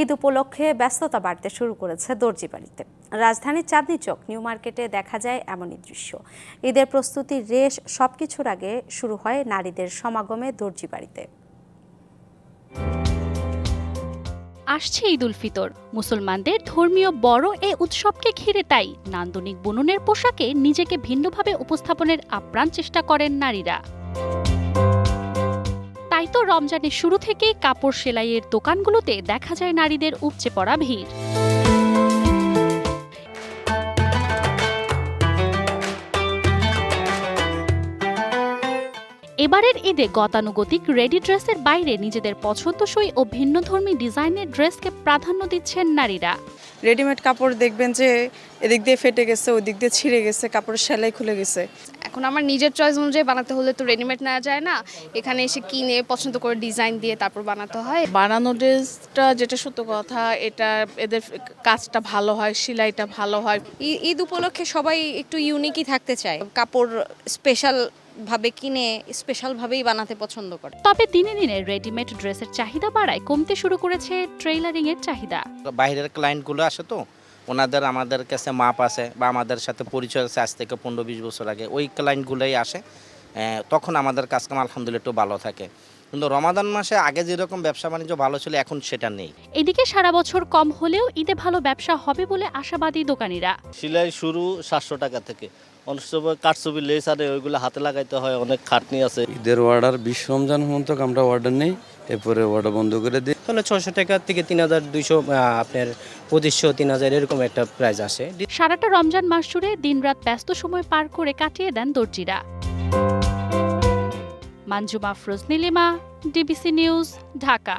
ঈদ উপলক্ষে ব্যস্ততা বাড়তে শুরু করেছে দর্জি বাড়িতে। রাজধানীর চাঁদনী চক নিউ মার্কেটে দেখা যায় এমনই দৃশ্য। ঈদের প্রস্তুতির রেশ সবকিছুর আগে শুরু হয় নারীদের সমাগমে দর্জি বাড়িতে। আসছে ঈদ উল ফিতর, মুসলমানদের ধর্মীয় বড় এই উৎসবকে ঘিরে তাই নান্দনিক বুননের পোশাকে নিজেকে ভিন্নভাবে উপস্থাপনের আপ্রাণ চেষ্টা করেন নারীরা। তাই তো রমজানের শুরু থেকেই কাপড় সেলাইয়ের দোকানগুলোতে দেখা যায় নারীদের উপচে পড়া ভিড়। এবারের ঈদে গতানুগতিক রেডি ড্রেসের বাইরে নিজেদের পছন্দসই ও ভিন্নধর্মী ডিজাইনের ড্রেসকে প্রাধান্য দিচ্ছেন নারীরা। রেডিমেড কাপড় দেখবেন যে এদিক দিয়ে ফেটে গেছে, ওই দিক দিয়ে ছিঁড়ে গেছে, কাপড়ের সেলাই খুলে গেছে। এখন আমার নিজের চয়েস অনুযায়ী বানাতে হলে তো রেডিমেড নেওয়া যায় না, এখানে এসে কিনে পছন্দ করে ডিজাইন দিয়ে তারপর বানাতে হয়। বানানো ড্রেসটা যেটা সত্য কথা, এটা এদের কাজটা ভালো হয়, সেলাইটা ভালো হয়। ঈদ উপলক্ষে সবাই একটু ইউনিকই থাকতে চায়, কাপড় স্পেশাল ভাবে কিনে স্পেশাল ভাবেই বানাতে পছন্দ করে। তবে দিনে দিনে রেডিমেড ড্রেসের চাহিদা বাড়ায় কমতে শুরু করেছে ট্রেইলারিং এর চাহিদা। বাইরের ক্লায়েন্টগুলো আসে তো, ওনাদের আমাদের কাছে মাপ আছে বা আমাদের সাথে পরিচয় আছে আজ থেকে 15-20 বছর আগে, ওই ক্লায়েন্টগুলোই আসে, তখন আমাদের কাজকাম আলহামদুলিল্লাহ একটু ভালো থাকে। কিন্তু রমাদান মাসে আগে যেরকম ব্যবসা বাণিজ্য ভালো ছিল এখন সেটা নেই। এদিকে সারা বছর কম হলেও ঈদে ভালো ব্যবসা হবে বলে আশাবাদী দোকানিরা। সেলাই শুরু 700 টাকা থেকে, অনেক সময় কাঠছবি লেস আনে, ওইগুলো হাতে লাগাইতে হয়, অনেক খাটনি আছে। ঈদের অর্ডার 20 রমজান পর্যন্ত আমরা অর্ডার নেই, এরপরে অর্ডার বন্ধ করে দিই। তাহলে 600 টাকা থেকে 3200, আপনার 2500 3000 এরকম একটা প্রাইস আসে। সারাটা রমজান মাস জুড়ে দিনরাত ব্যস্ত সময় পার করে কাটিয়ে দেন দর্জিরা। Manjuma Afroz Nilima, DBC news, Dhaka.